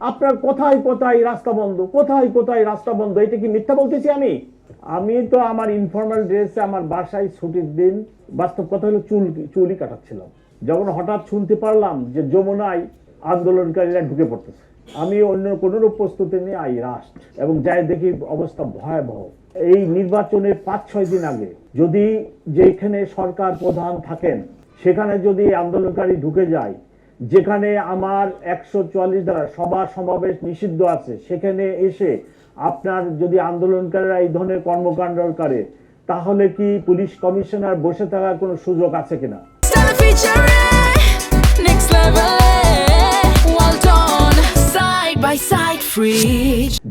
আপনার কোথায় কোথায় রাস্তা বন্ধ, কোথায় কোথায় রাস্তা বন্ধ, এটা কি মিথ্যা বলতেছি আমি? আমি তো আমার ইনফর্মাল ড্রেসে আমার বাসায় ছুটির দিন, বাস্তব কথা হলো চুলই কাটাচ্ছিলাম, যখন হঠাৎ শুনতে পারলাম যে যমুনায় আন্দোলনকারীরা ঢুকে পড়তেছে। আমি অন্য কোনোরূপ প্রস্তুতি নিয়ে আই রাস্ট, এবং যাই দেখি অবস্থা ভয়াবহ। এই নির্বাচনের ৫-৬ দিন আগে যদি যেখানে সরকার প্রধান থাকেন সেখানে যদি আন্দোলনকারী ঢুকে যায়, যেখানে আমার ১৪৪ দ্বারা সভা সমাবেশ নিষিদ্ধ আছে, সেখানে এসে আপনার যদি আন্দোলনকারীরা এই ধরনের কর্মকাণ্ড করে, তাহলে কি পুলিশ কমিশনার বসে থাকার কোনো সুযোগ আছে কিনা?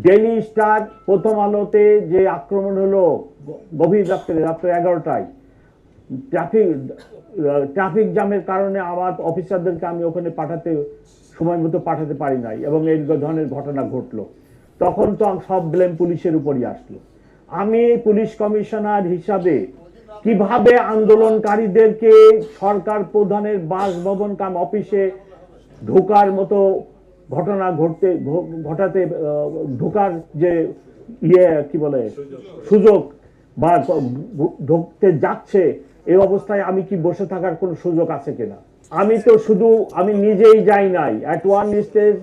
ডেইলি স্টার, প্রথম আলোতে যে আক্রমণ হলো গভীর রাত্রে 11টায়, ট্রাফিক জ্যামের কারণে আমার অফিসারদেরকে আমি ওখানে সময় মতো পাঠাতে পারি নাই, এবং এই ধরনের ঘটনা ঘটলো। তখন তো সব ব্লেম পুলিশের উপরই আসলো। আমি পুলিশ কমিশনার হিসাবে কিভাবে আন্দোলনকারীদেরকে সরকার প্রধানের বাসভবন কাম অফিসে ঢোকার মতো ঘটনা ঘটাতে ঢোকার যে কি বলে সুযোগ বা ঢুকতে যাচ্ছে, এই অবস্থায় আমি কি বসে থাকার কোনো সুযোগ আছে কিনা? আমি তো শুধু আমি নিজেই যাই নাই। অ্যাট ওয়ান স্টেজ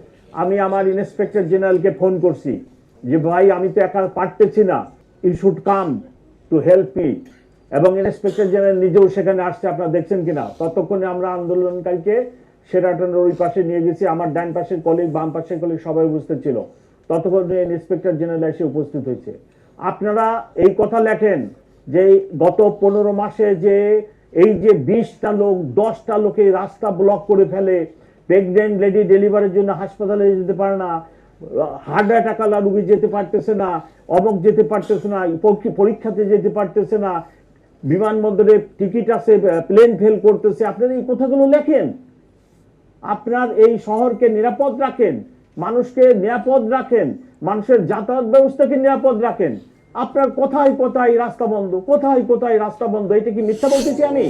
আমি আমার ইন্সপেক্টর জেনারেলকে ফোন করছি যে ভাই আমি তো একা পারতেছি না, you should come to help me, এবং ইন্সপেক্টর জেনারেল নিজেও সেখানে আসছে, আপনারা দেখছেন কিনা। ততক্ষণে আমরা আন্দোলনকারীকে শেরাটনের ওই পাশে নিয়ে গেছি, আমার ডান পাশের কলিগ বাম পাশের কলিগ সবাই উপস্থিত ছিল। ততক্ষণে ইন্সপেক্টর জেনারেল এসে উপস্থিত হয়েছে। আপনারা এই কথা লেখেন যে গত ১৫ মাসে যে এই যে ২০টা লোক ১০টা লোকে রাস্তা ব্লক করে ফেলে, প্রেগনেন্ট লেডি ডেলিভারির জন্য হাসপাতালে যেতে পারে না, হার্ট অ্যাটাক আলা রুগী যেতে পারতেছে না, অমক যেতে পারতেছে না, পরীক্ষাতে যেতে পারতেছে না, বিমানবন্দরে টিকিট আছে, প্লেন ফেল করতেছে, আপনারা এই কথাগুলো লেখেন। আপনার এই শহরকে নিরাপদ রাখেন, মানুষকে নিরাপদ রাখেন, মানুষের যাতায়াত ব্যবস্থাকে নিরাপদ রাখেন। আপনার কোথায় কোথায় রাস্তা বন্ধ, কোথায় কোথায় রাস্তা বন্ধ, এটা কি মিথ্যা বলতেছি আমি?